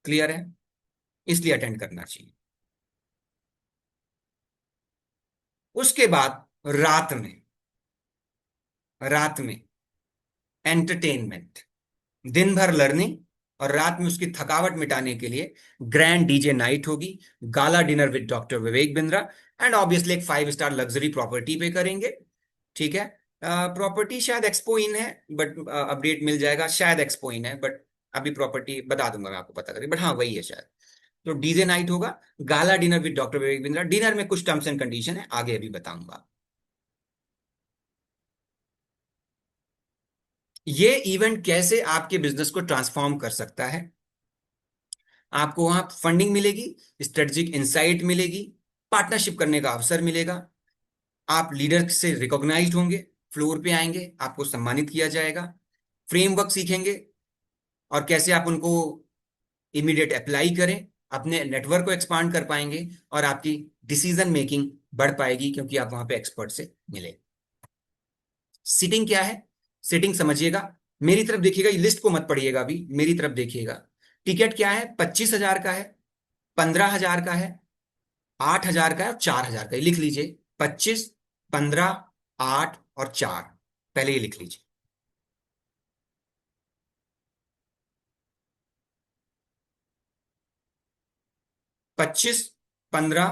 क्लियर है? इसलिए अटेंड करना चाहिए। उसके बाद रात में, रात में एंटरटेनमेंट, दिन भर लर्निंग, और रात में उसकी थकावट मिटाने के लिए ग्रैंड डीजे नाइट होगी, gala dinner with doctor Vivek Bindra, and obviously एक 5 स्टार लग्जरी प्रॉपर्टी पे करेंगे। ठीक है? प्रॉपर्टी शायद एक्सपो इन है, बट अपडेट मिल जाएगा, शायद एक्सपो इन है, बट अभी प्रॉपर्टी बता दूंगा मैं आपको, पता करें, बट हाँ वही है शायद। तो डीजे नाइट होगा, gala dinner with doctor Vivek Bindra, dinner में कुछ टर्म्स एंड कंडीशन है, आगे अभी बताऊंगा। ये इवेंट कैसे आपके बिजनेस को ट्रांसफॉर्म कर सकता है, आपको वहां फंडिंग मिलेगी, स्ट्रेटेजिक इंसाइट मिलेगी, पार्टनरशिप करने का अवसर मिलेगा, आप लीडर से रिकॉग्नाइज्ड होंगे, फ्लोर पे आएंगे, आपको सम्मानित किया जाएगा, फ्रेमवर्क सीखेंगे और कैसे आप उनको इमीडिएट अप्लाई करें, अपने नेटवर्क को एक्सपांड कर पाएंगे, और आपकी डिसीजन मेकिंग बढ़ पाएगी क्योंकि आप वहां पे एक्सपर्ट से मिले। सीटिंग क्या है? सीटिंग समझिएगा, मेरी तरफ देखिएगा, ये लिस्ट को मत पढ़िएगा, अभी मेरी तरफ देखिएगा। टिकट क्या है? 25,000 का है, 15,000 का है, 8,000 का है और 4,000 का है। लिख लीजिए, 25, 15, 8 और 4, पहले ये लिख लीजिए। 25, 15,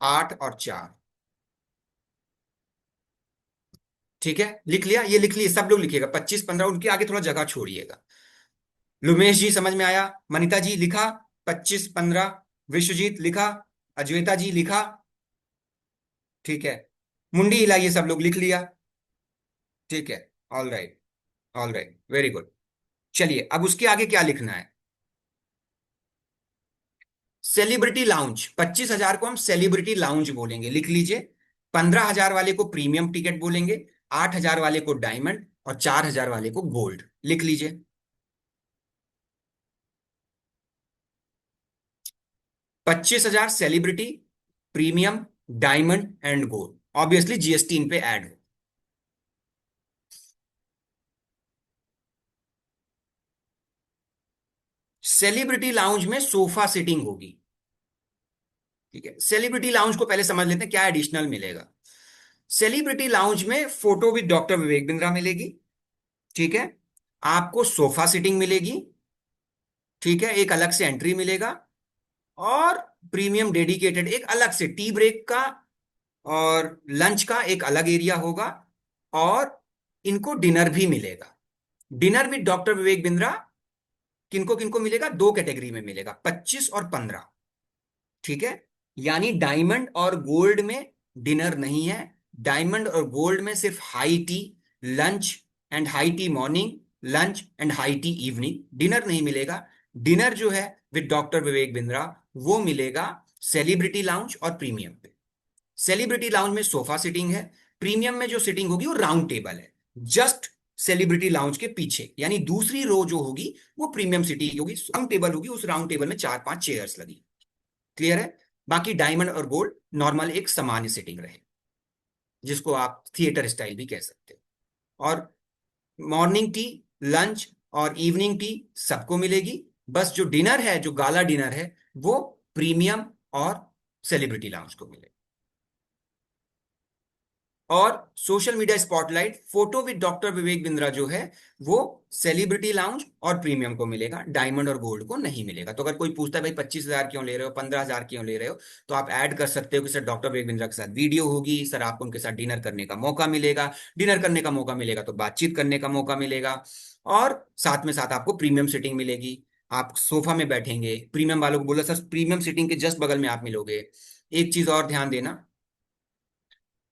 8 और 4। ठीक है, लिख लिया? ये लिख लिए, सब लोग लिखिएगा 25, 15, उनके आगे थोड़ा जगह छोड़िएगा। लुमेश जी समझ में आया? मनीता जी लिखा? 25, 15। विश्वजीत लिखा? अद्वैता जी लिखा? ठीक है, मुंडी हिलाइए, सब लोग लिख लिया? ठीक है, all right, all right, very good. चलिए, अब उसके आगे क्या लिखना है? सेलिब्रिटी लाउंज, 25,000 को हम सेलिब्रिटी लाउंज बोलेंगे, लिख लीजिए। 15,000 वाले को प्रीमियम टिकट बोलेंगे, 8,000 वाले को डायमंड और 4,000 वाले को गोल्ड, लिख लीजिए। 25,000 celebrity, premium, diamond and gold, obviously GST in पे ऐड हो। सेलिब्रिटी लाउंज में सोफा सीटिंग होगी। ठीक है, सेलिब्रिटी लाउंज को पहले समझ लेते हैं क्या एडिशनल मिलेगा। सेलिब्रिटी लाउंज में photo with doctor Vivek Bindra मिलेगी। ठीक है, आपको सोफा सीटिंग मिलेगी। ठीक है, एक अलग से एंट्री मिलेगा, और प्रीमियम डेडिकेटेड एक अलग से टी ब्रेक का और लंच का एक अलग एरिया होगा, और इनको डिनर भी मिलेगा। Dinner with doctor Vivek Bindra किनको किनको मिलेगा? दो कैटेगरी में मिलेगा, 25 और 15। ठीक है, यानी डायमंड और गोल्ड में डिनर नहीं है, डायमंड और गोल्ड में सिर्फ high tea lunch and high tea morning, lunch and high tea evening, dinner नहीं मिलेगा। डिनर जो है विद डॉक्टर विवेक बिंद्रा वो मिलेगा सेलिब्रिटी लाउंज और प्रीमियम पे। सेलिब्रिटी लाउंज में सोफा सिटिंग है, प्रीमियम में जो सिटिंग होगी वो राउंड टेबल है, जस्ट सेलिब्रिटी लाउंज के पीछे, यानी दूसरी रो जो होगी वो प्रीमियम सिटिंग होगी, राउंड टेबल होगी, उस राउंड टेबल में 4-5 चेयर्स लगी। क्लियर है? बाकी डायमंड और गोल्ड नॉर्मल एक सामान्य सेटिंग रहे, जिसको आप थिएटर स्टाइल भी कह सकते हो। और मॉर्निंग टी, लंच और इवनिंग टी सबको मिलेगी, बस जो डिनर है, जो गाला डिनर है, वो प्रीमियम और सेलिब्रिटी लाउंज को मिलेगा। और social media spotlight photo with doctor Vivek Bindra जो है वो सेलिब्रिटी लाउंज और प्रीमियम को मिलेगा, डायमंड और गोल्ड को नहीं मिलेगा। तो अगर कोई पूछता है भाई 25,000 क्यों ले रहे हो, 15,000 क्यों ले रहे हो, तो आप ऐड कर सकते हो कि सर डॉक्टर विवेक बिंद्रा के साथ वीडियो होगी, सर आपको उनके साथ डिनर करने का मौका मिलेगा, डिनर करने का मौका मिलेगा तो बातचीत करने का मौका मिलेगा, और साथ में साथ आपको प्रीमियम सीटिंग मिलेगी। आप सोफा में बैठेंगे, प्रीमियम वालों को बोला सर प्रीमियम सीटिंग के जस्ट बगल में आप मिलोगे। एक चीज और ध्यान देना,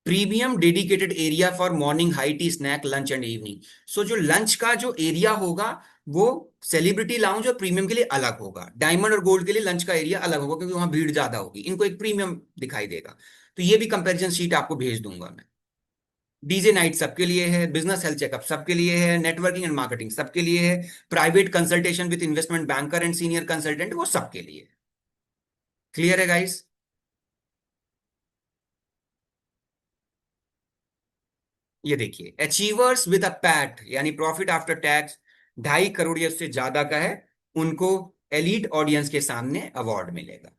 premium dedicated area for morning high tea snack lunch and evening. So जो लंच का जो एरिया होगा वो सेलिब्रिटी लाउंज और प्रीमियम के लिए अलग होगा, डायमंड और गोल्ड के लिए लंच का एरिया अलग होगा क्योंकि वहां भीड़ ज्यादा होगी, इनको एक प्रीमियम दिखाई देगा। तो ये भी कंपैरिजन शीट आपको भेज दूंगा मैं। डीजे नाइट सबके लिए है, बिजनेस हेल्थ चेकअप सबके लिए है, नेटवर्किंग एंड मार्केटिंग सबके लिए है, private consultation with investment banker and senior consultant वो सबके लिए। क्लियर है गाइस? ये देखिए, अचीवर्स विद अ पैट यानी प्रॉफिट आफ्टर टैक्स 2.5 करोड़ या उससे ज्यादा का है, उनको एलीट ऑडियंस के सामने अवार्ड मिलेगा।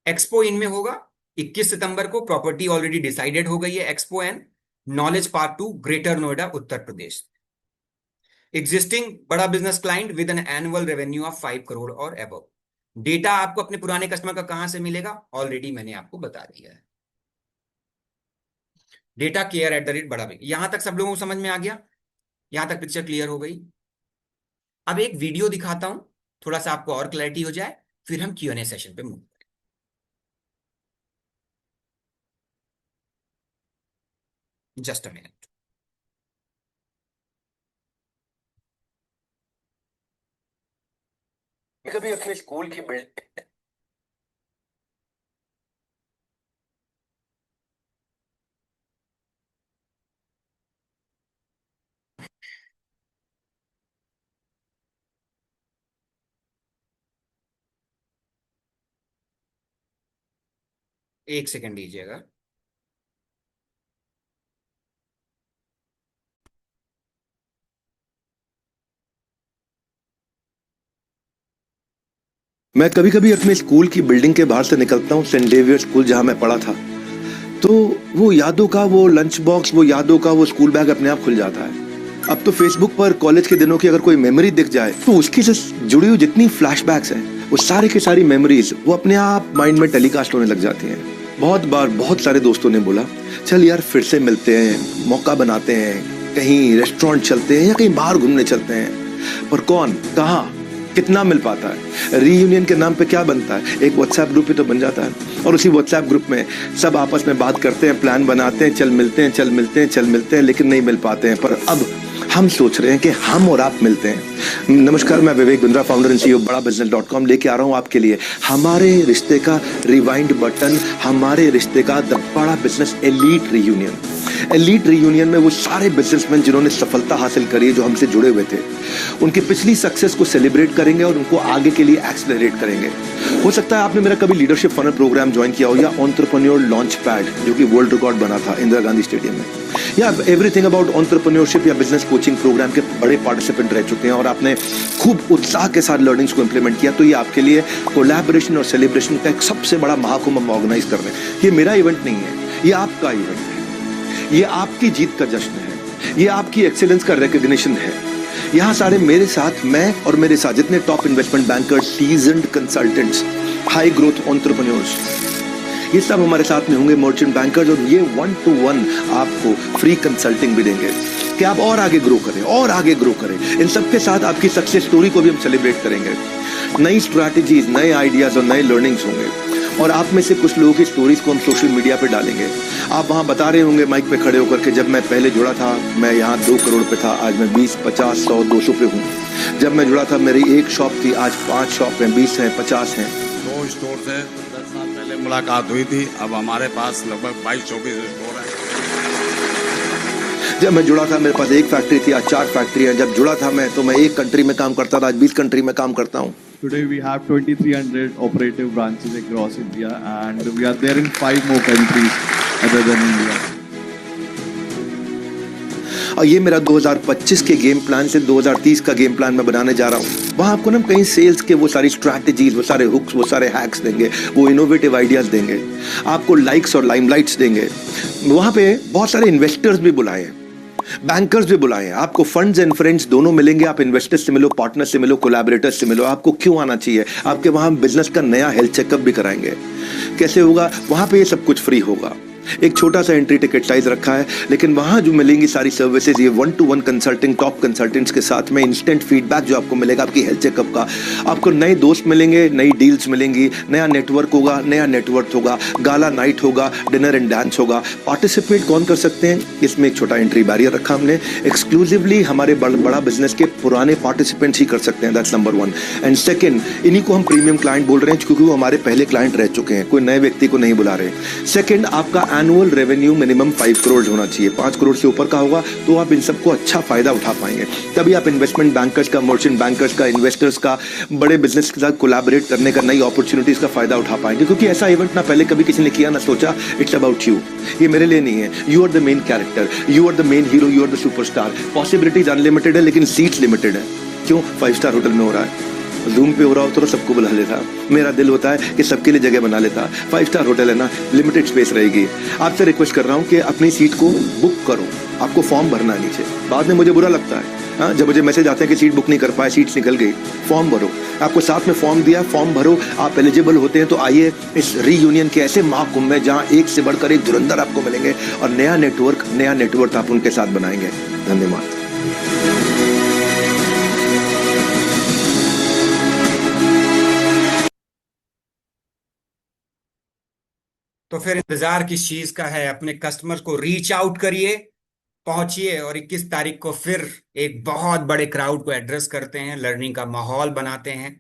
एक्सपो इनमें होगा 21 सितंबर को, प्रॉपर्टी ऑलरेडी डिसाइडेड हो गई है, expo and knowledge park 2, greater Noida Uttar Pradesh. Existing बड़ा business client with an annual revenue of 5 crore और अबव। डेटा आपको अपने पुराने कस्टमर का कहां से मिलेगा, ऑलरेडी मैंने आपको बता दिया है। Data care at the rate बड़ा बिग। यहां तक सब लोगों को समझ में आ गया? यहां तक पिक्चर क्लियर हो गई? अब एक वीडियो दिखाता हूं, थोड़ा सा आपको और क्लैरिटी हो जाए, फिर हम Q&A सेशन पे मूव करें। Just a minute. कभी अपने स्कूल की बिल्डिंग, एक सेकंड दीजिएगा। मैं कभी कभी अपने स्कूल की बिल्डिंग के बाहर से निकलता हूँ, सेंट डेवियर स्कूल जहाँ मैं पढ़ा था, तो वो यादों का वो लंच बॉक्स, वो यादों का वो स्कूल बैग अपने आप खुल जाता है। अब तो फेसबुक पर कॉलेज के दिनों की अगर कोई मेमोरी दिख जाए तो उसकी से जुड़ी हुई जितनी फ्लैशबैक्स हैं वो सारी की सारी मेमोरीज वो अपने आप माइंड में टेलीकास्ट होने लग जाती हैं। बहुत बार बहुत सारे दोस्तों ने बोला चल यार फिर से मिलते हैं, मौका बनाते हैं, कहीं रेस्टोरेंट चलते हैं या कहीं बाहर घूमने चलते हैं। पर कौन, कहाँ, कितना मिल पाता है? रीयूनियन के नाम पे क्या बनता है? एक व्हाट्सएप ग्रुप ही तो बन जाता है और उसी व्हाट्सएप ग्रुप में सब आपस में बात करते हैं, प्लान बनाते हैं, चल मिलते हैं, चल मिलते हैं, चल मिलते हैं, लेकिन नहीं मिल पाते हैं। पर अब हम सोच रहे हैं कि हम और आप मिलते हैं। नमस्कार, मैं Vivek Bindra, founder and CEO बड़ाबिजनेस.com लेके आ रहा हूँ आपके लिए हमारे रिश्ते का रिवाइंड बटन, हमारे रिश्ते का द बड़ा business elite reunion. Elite reunion में वो सारे बिजनेसमैन जिन्होंने सफलता हासिल करी है, जो हमसे जुड़े हुए थे, उनकी पिछली सक्सेस को सेलिब्रेट करेंगे और उनको आगे के लिए एक्सेलरेट करेंगे। हो सकता है आपने मेरा कभी लीडरशिप फनल प्रोग्राम ज्वाइन किया हो या एंटरप्रेन्योर लॉन्च पैड जो कि वर्ल्ड रिकॉर्ड बना था इंदिरा गांधी स्टेडियम में, या एवरीथिंग अबाउट एंटरप्रेन्योरशिप या बिजनेस कोचिंग प्रोग्राम के बड़े पार्टिसिपेंट रह चुके हैं और आपने खूब उत्साह के साथ लर्निंग्स को इंप्लीमेंट किया। तो ये आपके लिए कोलैबोरेशन और सेलिब्रेशन का एक सबसे बड़ा महाकुंभ हम ऑर्गेनाइज कर रहे हैं। ये मेरा इवेंट नहीं है, ये आपका इवेंट है, ये आपकी जीत का जश्न है, ये आपकी एक्सीलेंस का रिकॉग्निशन है। यहाँ सारे मेरे साथ, मैं और मेरे साथ जितने top investment bankers, seasoned consultants, high growth entrepreneurs, ये सब हमारे साथ में होंगे, मर्चेंट बैंकर्स, और ये 1-to-1 आपको फ्री कंसल्टिंग भी देंगे कि आप और आगे ग्रो करें और आगे ग्रो करें। इन सबके साथ आपकी सक्सेस स्टोरी को भी हम सेलिब्रेट करेंगे। नई स्ट्रैटेजीज, नए आइडियाज और नए लर्निंग्स होंगे और आप में से कुछ लोगों की स्टोरीज को हम सोशल मीडिया पे डालेंगे। आप वहां बता रहे होंगे माइक पे खड़े होकर के, जब मैं पहले जुड़ा था मैं यहाँ 2 करोड़ पे था, आज मैं 20, 50, 100, 200 पे हूँ। जब मैं जुड़ा था मेरी एक शॉप थी, आज 5 शॉप हैं, 20 हैं, 50 हैं। 2 स्टोर थे, 10 साल पहले मुलाकात हुई थी, अब हमारे पास लगभग 22-24 स्टोर हैं। जब मैं जुड़ा था मेरे पास 1 फैक्ट्री थी, आज 4 फैक्ट्री हैं। जब जुड़ा था मैं तो मैं 1 कंट्री में काम करता था, आज 20 कंट्री में काम करता हूँ। Today we have 2,300 operative branches across India and we are there in 5 more countries other than India. और ये मेरा 2025 के गेम प्लान से 2030 का गेम प्लान मैं बनाने जा रहा हूँ। वहाँ आपको ना कहीं सेल्स के वो सारी स्ट्रैटेजीज, वो सारे हुक्स, वो सारे हैक्स देंगे, वो इनोवेटिव आइडियाज देंगे, आपको लाइक्स और लाइमलाइट्स देंगे। वहाँ पे बहुत सारे इन्वेस्टर्स भी बुलाए हैं, बैंकर्स भी बुलाए हैं, आपको फंड्स एंड फ्रेंड्स दोनों मिलेंगे। आप इन्वेस्टर्स से मिलो, पार्टनर से मिलो, कोलैबोरेटर्स से मिलो। आपको क्यों आना चाहिए? आपके वहाँ बिजनेस का नया हेल्थ चेकअप भी कराएंगे। कैसे होगा? वहाँ पे ये सब कुछ फ्री होगा। एक छोटा सा एंट्री टिकट साइज रखा है, लेकिन वहां जो मिलेंगी सारी सर्विसेज, ये 1-to-1 कंसल्टिंग टॉप कंसल्टेंट्स के साथ में, इंस्टेंट फीडबैक जो आपको मिलेगा आपकी हेल्थ चेकअप का, आपको नए दोस्त मिलेंगे, नई डील्स मिलेंगी, नया नेटवर्क होगा, नया नेटवर्क होगा, गाला नाइट होगा, डिनर एंड डांस होगा। पार्टिसिपेट कौन कर सकते हैं? इसमें एक छोटा एंट्री बैरियर रखा हमने। एक्सक्लूसिवली हमारे बड़ा बिजनेस के पुराने पार्टिसिपेंट्स ही कर सकते हैं। That's number 1। एंड सेकेंड, इन्हीं को हम प्रीमियम क्लाइंट बोल रहे हैं क्योंकि वो हमारे पहले क्लाइंट रह चुके हैं, कोई नए व्यक्ति को नहीं बुला रहे। सेकेंड, आपका एनुअल रेवेन्यू मिनिमम 5 करोड़ होना चाहिए। 5 करोड़ से ऊपर का होगा तो आप इन सबको अच्छा फायदा उठा पाएंगे। तभी आप इन्वेस्टमेंट बैंकर्स का, मर्चेंट बैंकर्स का, इन्वेस्टर्स का, बड़े बिजनेस के साथ कोलैबोरेट करने का, नई अपॉर्चुनिटीज का फायदा उठा पाएंगे। क्योंकि ऐसा इवेंट ना पहले कभी किसी ने किया, ना सोचा। इट्स अबाउट यू, ये मेरे लिए नहीं है। You are the main character, you are the main hero, you are the superstar. Possibilities unlimited है, लेकिन सीट्स लिमिटेड है। क्यों? 5 स्टार होटल में हो रहा है। जूम पे हो रहा हो तो सबको बुला लेता। मेरा दिल होता है कि सबके लिए जगह बना लेता। 5 स्टार होटल है ना, लिमिटेड स्पेस रहेगी। आपसे रिक्वेस्ट कर रहा हूँ कि अपनी सीट को बुक करो। आपको फॉर्म भरना है नीचे। बाद में मुझे बुरा लगता है जब मुझे मैसेज आते हैं कि सीट बुक नहीं कर पाए, सीट्स निकल गई। फॉर्म भरो। आपको साथ में फॉर्म दिया, फॉर्म भरो। आप एलिजिबल होते हैं तो आइए इस रीयूनियन के ऐसे महाकुंभ में जहाँ एक से बढ़कर एक धुरंधर आपको मिलेंगे और नया नेटवर्क आप उनके साथ बनाएंगे। धन्यवाद। तो फिर इंतजार किस चीज का है? अपने कस्टमर्स को रीच आउट करिए, पहुंचिए और 21 तारीख को फिर एक बहुत बड़े क्राउड को एड्रेस करते हैं, लर्निंग का माहौल बनाते हैं।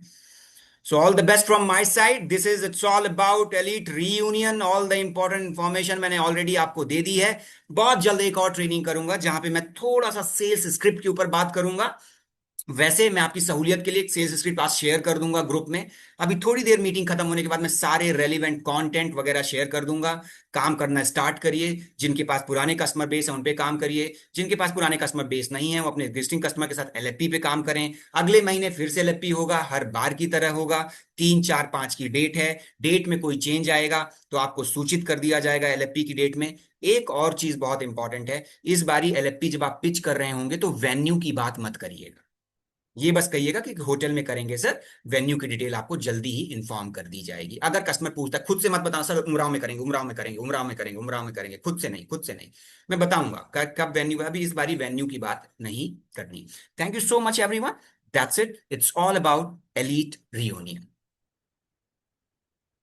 So all the best from my side. This is it's all about elite reunion. All the important information मैंने ऑलरेडी आपको दे दी है। बहुत जल्द एक और ट्रेनिंग करूंगा जहां पे मैं थोड़ा सा सेल्स स्क्रिप्ट के ऊपर बात करूंगा। वैसे मैं आपकी सहूलियत के लिए एक सेल्स स्क्रिप्ट आज शेयर कर दूंगा ग्रुप में। अभी थोड़ी देर मीटिंग खत्म होने के बाद मैं सारे रेलिवेंट कंटेंट वगैरह शेयर कर दूंगा। काम करना स्टार्ट करिए। जिनके पास पुराने कस्टमर बेस है उन पे काम करिए। जिनके पास पुराने कस्टमर बेस नहीं है वो अपने एग्जिस्टिंग कस्टमर के साथ एलएफपी पे काम करें। अगले महीने फिर से एलएफपी होगा, हर बार की तरह होगा। 3, 4, 5 की डेट है। डेट में कोई चेंज आएगा तो आपको सूचित कर दिया जाएगा एलएफपी की डेट में। एक और चीज बहुत इंपॉर्टेंट है, इस बारी एलएफपी जब आप पिच कर रहे होंगे तो वेन्यू की बात मत करिएगा। ये बस कहिएगा कि होटल में करेंगे सर। वेन्यू की डिटेल आपको जल्दी ही इन्फॉर्म कर दी जाएगी। अगर कस्टमर पूछता है, खुद से मत बताओ सर उमराव में करेंगे, उमराव में करेंगे, उमराव में करेंगे, उमराव में करेंगे। खुद से नहीं, खुद से नहीं। मैं बताऊंगा कब वेन्यू है। अभी इस बारी वेन्यू की बात नहीं करनी। Thank you so much everyone. That's it. It's all about elite reunion.